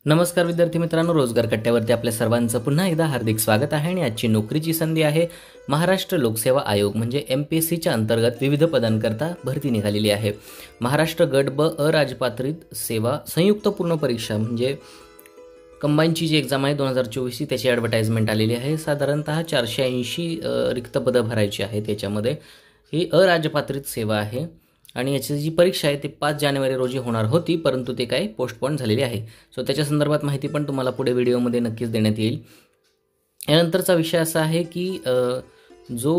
नमस्कार विद्यार्थी मित्रांनो, रोजगार कट्ट्यावरती आपल्या सर्वांचं पुन्हा एकदा हार्दिक स्वागत आहे. आणि आजची नोकरीची संधी आहे महाराष्ट्र लोकसेवा आयोग म्हणजे MPSCच्या अंतर्गत विविध पदांकरता भरती निघालेली आहे. महाराष्ट्र गट ब अराजपत्रित सेवा संयुक्त पूर्ण परीक्षा म्हणजे कंबाईनची जी एक्झाम आहे 2024 त्याची ॲडव्हर्टाइजमेंट आलेली आहे. साधारणतः 480 रिक्त पदं भरायची आहेत. याच्यामध्ये ही अराजपत्रित सेवा आहे आणि याची जी परीक्षा आहे ती 5 जानेवारी रोजी होणार होती, परंतु ते काही पोस्टपोन झालेली आहे. सो त्याच्या संदर्भात माहिती पण तुम्हाला पुढे व्हिडिओमध्ये नक्कीच देण्यात येईल. यानंतरचा विषय असा आहे की जो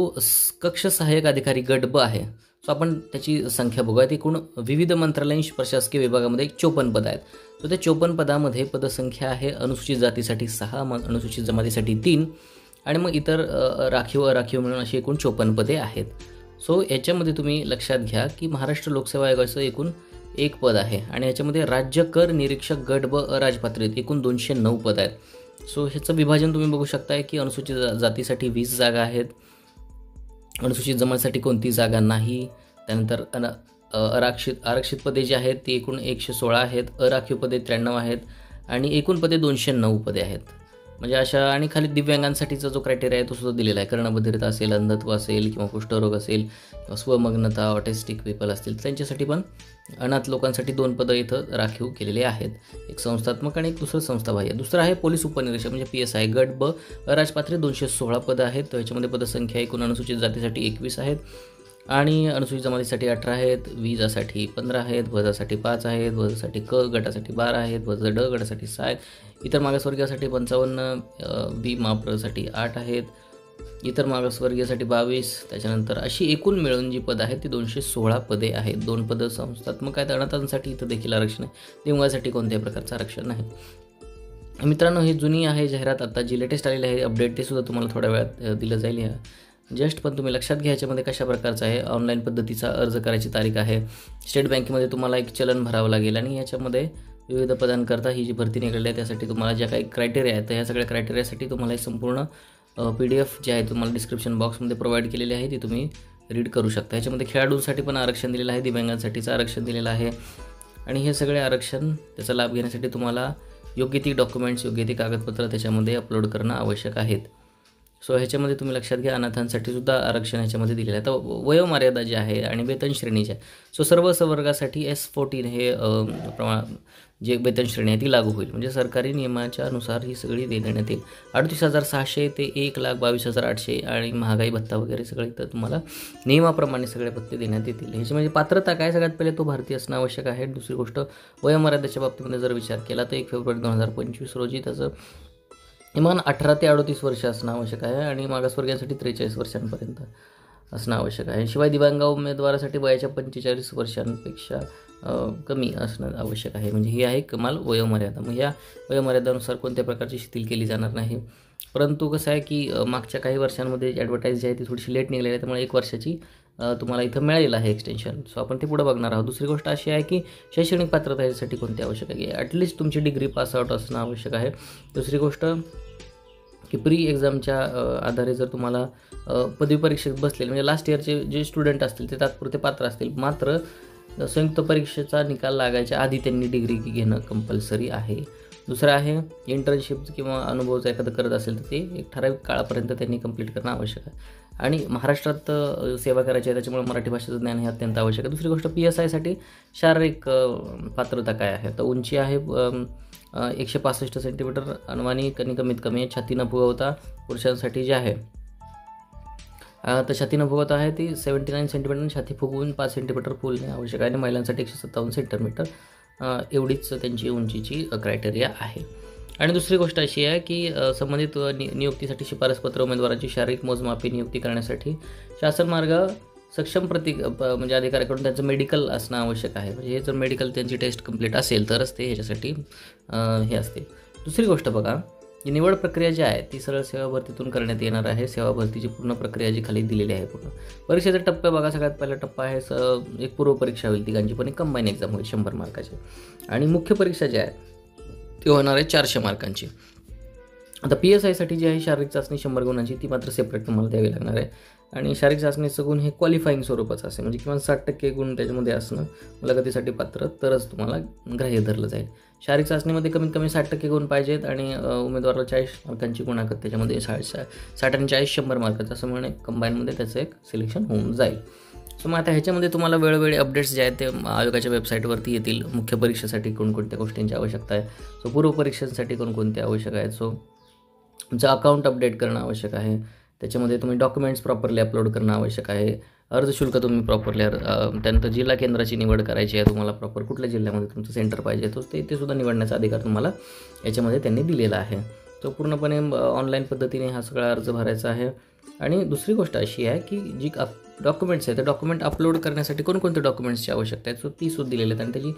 कक्ष सहाय्यक अधिकारी गट ब आहे, सो आपण त्याची संख्या बघूयात. एकूण विविध मंत्रालयीन प्रशासकीय विभागामध्ये 54 पदं आहेत. सो त्या 54 पदामध्ये पदसंख्या आहे अनुसूचित जातीसाठी 6, मग अनुसूचित जमातीसाठी 3 आणि मग इतर राखीव अराखीव मिळून अशी एकूण 54 पदे आहेत. सो याच्यामध्ये तुम्ही लक्षात घ्या की महाराष्ट्र लोकसेवा आयोगाचं एकूण 1 पद आहे आणि याच्यामध्ये राज्य कर निरीक्षक गट ब अराजपत्रित एकूण 209 पद आहेत. सो ह्याचं विभाजन तुम्ही बघू शकताय की अनुसूचित जातीसाठी 20 जागा आहेत, अनुसूचित जमातीसाठी कोणती जागा नाही. त्यानंतर आरक्षित पदे जी आहेत ती एकूण 116 आहेत, अराखीव पदे 93 आहेत आणि एकूण पदे 209 पदे आहेत. म्हणजे अशा आणि खाली दिव्यांगांसाठीचा जो क्रायटेरिया आहे तो सुद्धा दिलेला आहे. कर्णबधिरता असेल, अंधत्व असेल किंवा कुष्ठरोग असेल किंवा स्वमग्नता, ऑटिस्टिक पीपल असतील त्यांच्यासाठी पण, अनाथ लोकांसाठी 2 पदं इथं राखीव केलेले आहेत. एक संस्थात्मक आणि एक दुसरं संस्थाबाह्य. दुसरं आहे पोलीस उपनिरीक्षक म्हणजे PSI गट ब अराजपत्रित 216 पदं आहेत. तर याच्यामध्ये पदसंख्या एकूण अनुसूचित जातीसाठी 21 आहेत आणि अनुसूचित जमातीसाठी 18 आहेत, विजासाठी 15 आहेत, वजासाठी 5 आहेत, वजासाठी क गटासाठी 12 आहेत, वजा ड गटासाठी 6 आहेत, इतर मागासवर्गीयासाठी 55, बी माप्रसाठी 8 आहेत, इतर मागासवर्गीयासाठी 22. त्याच्यानंतर अशी एकूण मिळून जी पदं आहेत ती 216 पदे आहेत. 2 पदं संस्थात्मक आहेत. अनाथांसाठी इथं देखील आरक्षण आहे. दिव्यांगासाठी कोणत्याही प्रकारचं आरक्षण नाही. मित्रांनो, ही जुनी आहे जाहिरात. आता जी लेटेस्ट आलेली आहे अपडेट ते सुद्धा तुम्हाला थोड्या वेळात दिलं जाईल जस्ट. पण तुम्ही लक्षात घ्या याच्यामध्ये कशा प्रकारचं आहे. ऑनलाईन पद्धतीचा अर्ज करायची तारीख आहे. स्टेट बँकेमध्ये तुम्हाला एक चलन भरावं लागेल आणि याच्यामध्ये विविध पदांकरता ही जी भरती निघाली आहे त्यासाठी तुम्हाला ज्या काही क्रायटेरिया आहेत तर ह्या सगळ्या क्रायटेरियासाठी तुम्हाला एक संपूर्ण PDF जे आहे तुम्हाला डिस्क्रिप्शन बॉक्समध्ये प्रोव्हाइड केलेली आहे ती तुम्ही रीड करू शकता. याच्यामध्ये खेळाडूंसाठी पण आरक्षण दिलेलं आहे, दिव्यांगांसाठीचं आरक्षण दिलेलं आहे आणि हे सगळे आरक्षण त्याचा लाभ घेण्यासाठी तुम्हाला योग्य ती डॉक्युमेंट्स, योग्य ती कागदपत्र त्याच्यामध्ये अपलोड करणं आवश्यक आहेत. सो ह्याच्यामध्ये तुम्ही लक्षात घ्या अनाथांसाठी सुद्धा आरक्षण ह्याच्यामध्ये दिलेलं आहे. तर वयोमर्यादा जी आहे आणि वेतन श्रेणी जी आहे, सो सर्व संवर्गासाठी S14 हे जे वेतन श्रेणी आहे ती लागू होईल. म्हणजे सरकारी नियमाच्या अनुसार ही सगळी देण्यात येईल. 38,600 ते 1,22,800 आणि महागाई भत्ता वगैरे सगळे तर तुम्हाला नियमाप्रमाणे सगळे भत्ते देण्यात येतील. ह्याची म्हणजे पात्रता काय, सगळ्यात पहिले तो भारतीय असणं आवश्यक आहे. दुसरी गोष्ट वयोमर्यादेच्या बाबतीमध्ये जर विचार केला तर 1 फेब्रुवारी 2025 रोजी त्याचं किमान 18 ते 38 वर्ष असणं आवश्यक आहे आणि मागासवर्गीयांसाठी 43 वर्षांपर्यंत असणं आवश्यक आहे. शिवाय दिव्यांग उमेदवारासाठी वयाच्या 45 वर्षांपेक्षा कमी असणं आवश्यक आहे. म्हणजे ही आहे कमाल वयोमर्यादा. मग या वयोमर्यादेनुसार कोणत्या प्रकारची शिथिल केली जाणार नाही. परंतु कसं आहे की मागच्या काही वर्षांमध्ये ॲडव्हर्टाईज जी आहे ती थोडीशी लेट निघालेली आहे, त्यामुळे 1 वर्षाची तुम्हाला इथं मिळालेलं आहे एक्सटेन्शन. सो आपण ते पुढे बघणार आहोत. दुसरी गोष्ट अशी आहे की शैक्षणिक पात्रता यासाठी कोणती आवश्यक आहे. ॲटलिस्ट तुमची डिग्री पासआउट असणं आवश्यक आहे. दुसरी गोष्ट की प्री एक्झामच्या आधारे जर तुम्हाला पदवी परीक्षेत बसलेले म्हणजे लास्ट इयरचे जे स्टुडंट असतील ते तात्पुरते पात्र असतील, मात्र संयुक्त परीक्षेचा निकाल लागायच्या आधी त्यांनी डिग्री घेणं कंपल्सरी आहे. दुसरं आहे इंटर्नशिप किंवा अनुभव जर एखादं करत असेल तर ते एक ठराविक काळापर्यंत त्यांनी कंप्लीट करणं आवश्यक आहे. आणि महाराष्ट्रात सेवा करायची आहे त्याच्यामुळे मराठी भाषेचं ज्ञान हे अत्यंत आवश्यक आहे. दुसरी गोष्ट PSIसाठी शारीरिक पात्रता काय आहे. तर उंची आहे 165 सेंटीमीटर अनुमानिक आणि कमीत कमी आहे. छाती न फुगवता पुरुषांसाठी जे आहे तर छाती न फुगवता आहे ती 79 सेंटीमीटर आणि छाती फुगवून 5 सेंटीमीटर फुलणे आवश्यक आहे आणि महिलांसाठी 157 सेंटीमीटर एवढीच त्यांची उंचीची क्रायटेरिया आहे. आणि दुसरी गोष्ट अशी आहे की संबंधित नियुक्तीसाठी शिफारसपत्र उमेदवारांची शारीरिक मोजमापी नियुक्ती करण्यासाठी शासन मार्ग सक्षम म्हणजे अधिकाऱ्याकडून त्यांचं मेडिकल असणं आवश्यक आहे. म्हणजे हे जर मेडिकल त्यांची टेस्ट कंप्लीट असेल तरच ते ह्याच्यासाठी हे असते. दुसरी गोष्ट बघा, जी निवड प्रक्रिया जी आहे ती सरळ सेवा भरतीतून करण्यात येणार आहे. सेवा भरतीची पूर्ण प्रक्रिया जी खाली दिलेली आहे पूर्ण. परीक्षेचा टप्पे बघा, सगळ्यात पहिला टप्पा आहे एक पूर्व परीक्षा होईल तिघांची, पण एक कंबाईन एक्झाम होईल 100 मार्काची आणि मुख्य परीक्षा जी आहे ती होणार आहे 400 मार्कांची. आता PSIसाठी जी आहे शारीरिक चाचणी 100 गुणांची ती मात्र सेपरेट तुम्हाला द्यावी लागणार आहे आणि शारीरिक चाचणीचं गुण हे क्वालिफाईंग स्वरूपाचं असेल म्हणजे किमान 60% गुण त्याच्यामध्ये असणं मुलाखतीसाठी पात्र तरच तुम्हाला ग्राह्य धरलं जाईल. शारीरिक चाचणीमध्ये कमीत कमी 60% गुण पाहिजेत आणि उमेदवाराला 40 मार्कांची गुणाकर त्याच्यामध्ये 60 आणि 40 100 मार्काचं असं म्हणून एक कंबाईनमध्ये त्याचं एक सिलेक्शन होऊन जाईल. सो मग आता ह्याच्यामध्ये तुम्हाला वेळोवेळी अपडेट्स जे आहेत ते आयोगाच्या वेबसाईटवरती येतील. मुख्य परीक्षेसाठी कोणकोणत्या गोष्टींची आवश्यकता आहे, सो पूर्व परीक्षांसाठी कोणकोणते आवश्यक आहेत. सो तुमचं अकाउंट अपडेट करणं आवश्यक आहे. त्याच्यामध्ये तुम्ही डॉक्युमेंट्स प्रॉपरली अपलोड करणं आवश्यक आहे. अर्ज शुल्क तुम्ही प्रॉपरली त्यानंतर जिल्हा केंद्राची निवड करायची आहे. तुम्हाला प्रॉपर कुठल्या जिल्ह्यामध्ये तुमचं सेंटर पाहिजे तो ते सुद्धा निवडण्याचा अधिकार तुम्हाला याच्यामध्ये त्यांनी दिलेला आहे. तो पूर्णपणे ऑनलाईन पद्धतीने हा सगळा अर्ज भरायचा आहे. आणि दुसरी गोष्ट अशी आहे की जी डॉक्युमेंट्स आहे ते डॉक्युमेंट अपलोड करण्यासाठी कोणकोणते डॉक्युमेंट्सची आवश्यकता आहे, सो ती सुद्धा दिलेली आहेत. आणि त्याची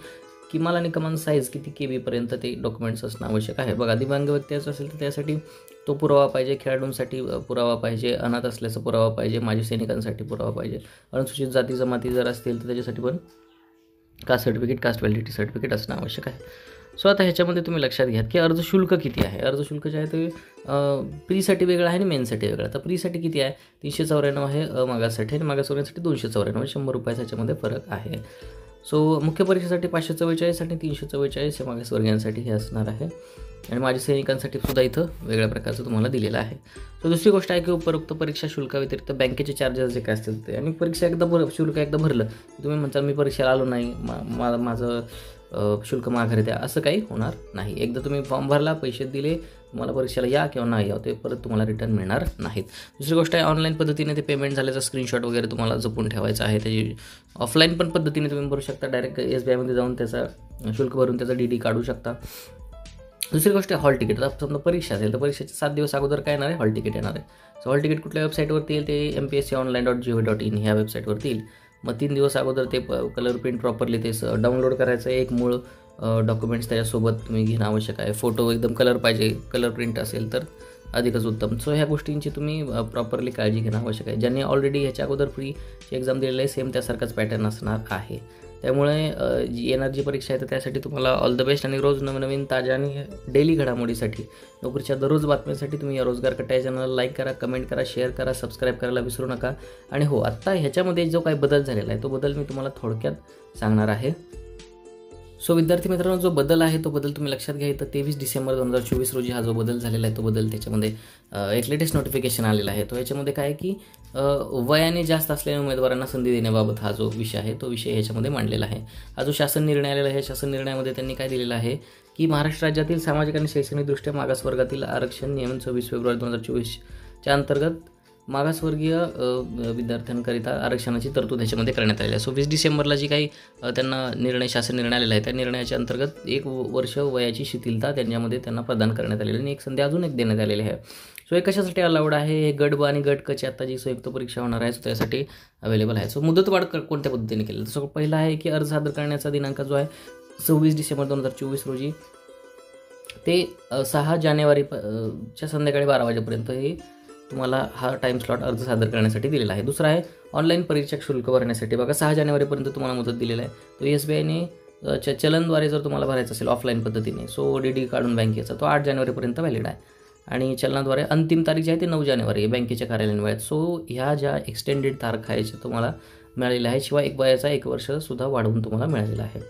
किमान आणि कमान साईज किती KB पर्यंत ते डॉक्युमेंट्स असणं आवश्यक आहे. बघा, दिव्यांग व्यक्ती असेल तर त्यासाठी तो पुरावा पाहिजे, खेळाडूंसाठी पुरावा पाहिजे, अनाथ असल्याचा पुरावा पाहिजे, माजी सैनिकांसाठी पुरावा पाहिजे, अनुसूचित जाती जमाती जर असतील तर त्याच्यासाठी पण caste certificate, caste validity certificate असणं आवश्यक आहे. सो आता ह्याच्यामध्ये तुम्ही लक्षात घ्या की अर्ज शुल्क किती आहे. अर्ज शुल्क जे आहे ते प्रीसाठी वेगळं आहे आणि मेनसाठी वेगळं आहे. तर प्रीसाठी किती आहे, 394 आहे, मागाससाठी आणि मागासवर्गीयांसाठी 294, 100 रुपयाचा याच्यामध्ये फरक आहे. सो मुख्य परीक्षेसाठी 544 आणि 344 हे मागासवर्गीयांसाठी हे असणार आहे. आणि माजी सैनिकांसाठी सुद्धा इथं वेगळ्या प्रकारचं तुम्हाला दिलेलं आहे. सो दुसरी गोष्ट आहे की उपरोक्त परीक्षा शुल्काव्यतिरिक्त बँकेचे चार्जेस जे काय असतील ते, आणि परीक्षा शुल्क एकदा भरलं तुम्ही म्हणता मी परीक्षेला आलो नाही, माझं शुल्क माघारी द्या, असं काही होणार नाही. एकदा तुम्ही फॉर्म भरला, पैसे दिले, तुम्हाला परीक्षेला या किंवा नाही या ते परत तुम्हाला रिटर्न मिळणार नाहीत. दुसरी गोष्ट आहे ऑनलाईन पद्धतीने ते पेमेंट झाल्याचा स्क्रीनशॉट वगैरे तुम्हाला जपून ठेवायचा आहे. त्याची ऑफलाईन पण पद्धतीने तुम्ही भरू शकता, डायरेक्ट SBIमध्ये जाऊन त्याचा शुल्क भरून त्याचा DD काढू शकता. दुसरी गोष्ट आहे हॉल तिकीट. आता समजा परीक्षा असेल तर परीक्षेच्या 7 दिवस अगोदर काय येणार आहे, हॉल तिकीट येणार आहे. सो हॉल तिकीट कुठल्या वेबसाईटवरती येईल, ते mpsconline.gov.in ह्या वेबसाईटवरती येईल. मग 3 दिवस अगोदर ते कलर प्रिंट प्रॉपरली ते डाउनलोड करायचं आहे. एक मूळ डॉक्युमेंट्स त्याच्यासोबत तुम्ही घेणं आवश्यक आहे. फोटो एकदम कलर पाहिजे, कलर प्रिंट असेल तर अधिकच उत्तम. सो ह्या गोष्टींची तुम्ही प्रॉपरली काळजी घेणं आवश्यक आहे. ज्यांनी ऑलरेडी ह्याच्या अगोदर फ्रीची एक्झाम दिलेली आहे सेम त्यासारखाच पॅटर्न असणार आहे. त्यामुळे येणार जी परीक्षा आहे तर त्यासाठी तुम्हाला ऑल द बेस्ट. आणि रोज नवीन ताज्या आणि डेली घडामोडीसाठी, नोकरीच्या दररोज बातम्यांसाठी तुम्ही या रोजगार कट्टा या चॅनलला लाईक करा, कमेंट करा, शेअर करा, सबस्क्राईब करायला विसरू नका. आणि हो, आत्ता ह्याच्यामध्ये जो काही बदल झालेला आहे तो बदल मी तुम्हाला थोडक्यात सांगणार आहे. सो विद्यार्थी मित्रांनो, जो बदल आहे तो बदल तुम्ही लक्षात घ्या. तर 23 डिसेंबर 2024 रोजी हा जो बदल झालेला आहे तो बदल त्याच्यामध्ये एक लेटेस्ट नोटिफिकेशन आलेला आहे. तो याच्यामध्ये काय आहे की वयाने जास्त असलेल्या उमेदवारांना संधी देण्याबाबत हा जो विषय आहे तो विषय ह्याच्यामध्ये मांडलेला आहे. हा जो शासन निर्णय आलेला आहे, शासन निर्णयामध्ये त्यांनी काय दिलेलं आहे की महाराष्ट्र राज्यातील सामाजिक आणि शैक्षणिकदृष्ट्या मागासवर्गातील आरक्षण नियमन 26 फेब्रुवारी 2024च्या अंतर्गत मागासवर्गीय विद्यार्थ्यांकरिता आरक्षणाची तरतूद ह्याच्यामध्ये करण्यात आलेली आहे. सो 20 डिसेंबरला जी काही त्यांना शासन निर्णय आलेला आहे त्या निर्णयाच्या अंतर्गत 1 वर्ष वयाची शिथिलता त्यांना प्रदान करण्यात आलेली आणि एक संधी अजून एक देण्यात आलेली आहे. सो हे कशासाठी अलाउड आहे, हे गट ब आणि गट क ची आता जी संयुक्त परीक्षा होणार आहे त्यासाठी अवेलेबल आहे. सो मुदतवाढ कोणत्या पद्धतीने केली, तर पहिला आहे की अर्ज सादर करण्याचा दिनांक जो आहे 26 डिसेंबर 2024 रोजी ते 6 जानेवारीच्या संध्याकाळी 12 वाजेपर्यंत हे तुम्हाला हा टाईम स्लॉट अर्ज सादर करण्यासाठी दिलेला आहे. दुसरा आहे ऑनलाईन परीक्षा शुल्क भरण्यासाठी. बघा, 6 जानेवारीपर्यंत तुम्हाला मुदत दिलेला आहे. तो SBIने चलनद्वारे जर तुम्हाला भरायचं असेल ऑफलाईन पद्धतीने, सो DD काढून बँकेचा, तो 8 जानेवारीपर्यंत व्हॅलिड आहे. आणि चलनाद्वारे अंतिम तारीख जी आहे ते 9 जानेवारी बँकेच्या कार्यालयाने वेळेत. सो ह्या ज्या एक्सटेंडेड तारखा आहे तुम्हाला मिळालेल्या आहे. शिवाय वयाचा 1 वर्षसुद्धा वाढवून तुम्हाला मिळालेला आहे.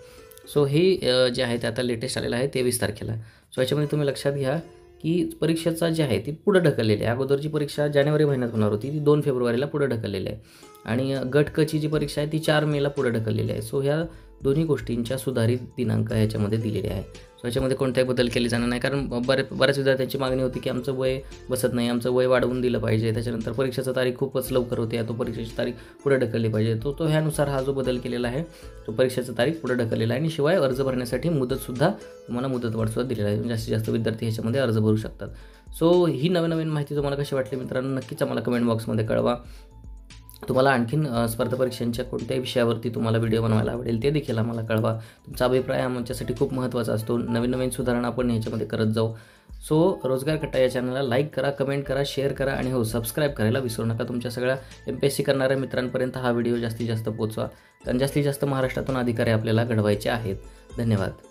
सो हे जे आहे ते आता लेटेस्ट आलेलं आहे 23 तारखेला. सो याच्यामध्ये तुम्ही लक्षात घ्या की परीक्षेचा जे आहे ती पुढे ढकललेली आहे. अगोदरची परीक्षा जानेवारी महिन्यात होणार होती ती 2 फेब्रुवारीला पुढे ढकललेली आहे. आणि गट क ची जी परीक्षा आहे ती 4 मेला पुढे ढकललेली आहे. सो ह्या दोन्ही गोष्टींच्या सुधारित दिनांक ह्याच्यामध्ये दिलेले आहे. सो याच्यामध्ये कोणताही बदल केले जाणार नाही, कारण बऱ्याच विद्यार्थ्यांची मागणी होती की आमचं वय बसत नाही, आमचं वय वाढवून दिलं पाहिजे, त्याच्यानंतर परीक्षेचा तारीख खूपच लवकर होते, तो परीक्षेची तारीख पुढे ढकलली पाहिजे. तो ह्यानुसार हा जो बदल केलेला आहे तो परीक्षेचा तारीख पुढे ढकललेला आहे. आणि शिवाय अर्ज भरण्यासाठी मुदतसुद्धा तुम्हाला मुदतवाढसुद्धा दिलेला आहे. जास्तीत जास्त विद्यार्थी ह्याच्यामध्ये अर्ज भरू शकतात. सो ही नवीन माहिती तुम्हाला कशी वाटली मित्रांनो, नक्कीच आम्हाला कमेंट बॉक्समध्ये कळवा. तुम्हाला आणखीन स्पर्धा परीक्षांच्या कोणत्याही विषयावरती तुम्हाला व्हिडिओ बनवायला आवडेल ते देखील आम्हाला कळवा. तुमचा अभिप्राय आमच्यासाठी खूप महत्त्वाचा असतो. नवीन सुधारणा आपण ह्याच्यामध्ये करत जाऊ. सो रोजगार कट्टा या चॅनलला लाईक करा, कमेंट करा, शेअर करा आणि हो, सबस्क्राईब करायला विसरू नका. तुमच्या सगळ्या MPSC करणाऱ्या मित्रांपर्यंत हा व्हिडिओ जास्तीत जास्त पोहोचवा, कारण जास्तीत जास्त महाराष्ट्रातून अधिकारी आपल्याला घडवायचे आहेत. धन्यवाद.